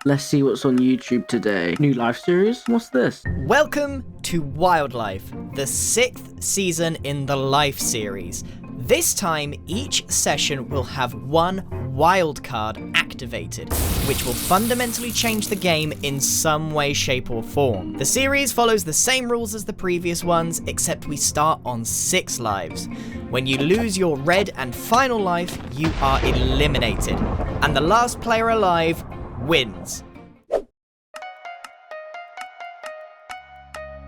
Let's see what's on YouTube today. New live series? What's this? Welcome to Wildlife, the 6th season in the Life series. This time, each session will have one wildcard activated, which will fundamentally change the game in some way, shape or form. The series follows the same rules as the previous ones, except we start on 6 lives. When you lose your red and final life, you are eliminated, and the last player alive wins.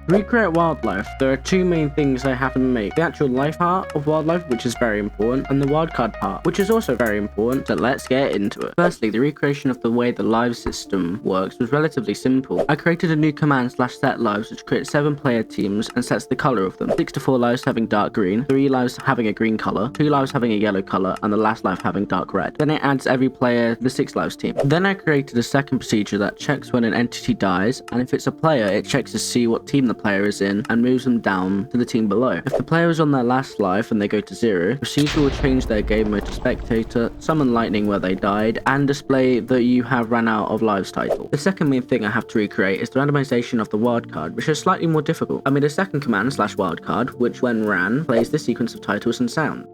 To recreate wildlife, there are 2 main things I have to make. The actual life part of wildlife, which is very important, and the wildcard part, which is also very important, so let's get into it. Firstly, the recreation of the way the live system works was relatively simple. I created a new command /set lives which creates 7 player teams and sets the color of them. 6 to 4 lives having dark green, 3 lives having a green color, 2 lives having a yellow color, and the last life having dark red. Then it adds every player to the 6 lives team. Then I created a second procedure that checks when an entity dies, and if it's a player, it checks to see what team the player is in and moves them down to the team below. If the player is on their last life and they go to 0, the procedure will change their game mode to spectator, summon lightning where they died, and display the you have ran out of lives title. The second main thing I have to recreate is the randomization of the wildcard, which is slightly more difficult. I made a second command /wildcard, which when ran, plays this sequence of titles and sound.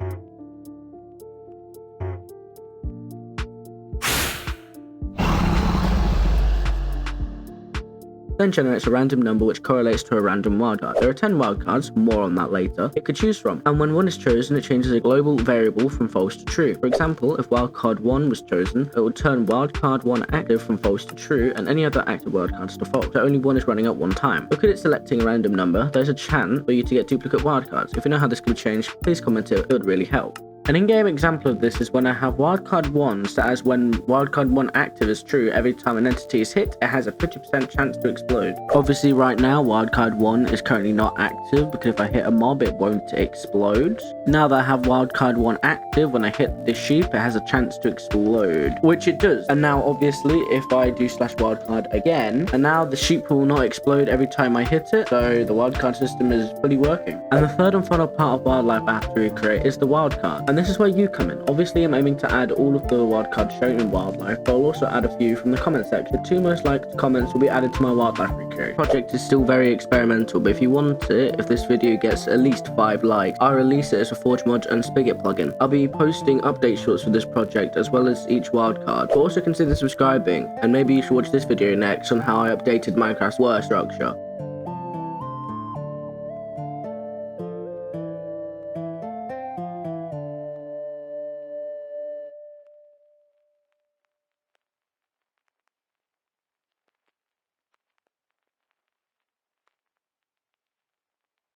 Then generates a random number which correlates to a random wildcard. There are 10 wildcards, more on that later, it could choose from, and when one is chosen, it changes a global variable from false to true. For example, if wildcard 1 was chosen, it would turn wildcard 1 active from false to true, and any other active wildcards to false, so only one is running at one time. Look at it selecting a random number, there's a chance for you to get duplicate wildcards. If you know how this could be changed, please comment it would really help. An in-game example of this is when I have wildcard 1 set as when wildcard 1 active is true, every time an entity is hit, it has a 50% chance to explode. Obviously right now wildcard 1 is currently not active because if I hit a mob it won't explode. Now that I have wildcard 1 active, when I hit this sheep it has a chance to explode, which it does. And now obviously if I do /wildcard again, and now the sheep will not explode every time I hit it, so the wildcard system is fully working. And the third and final part of wildlife I have to recreate is the wildcard. And this is where you come in. Obviously I'm aiming to add all of the wildcards shown in wildlife, but I'll also add a few from the comment section. The 2 most liked comments will be added to my wildlife recreate. The project is still very experimental, but if you want it, if this video gets at least 5 likes, I'll release it as a Forge mod and Spigot plugin. I'll be posting update shorts for this project as well as each wildcard, but also consider subscribing, and maybe you should watch this video next on how I updated Minecraft's word structure.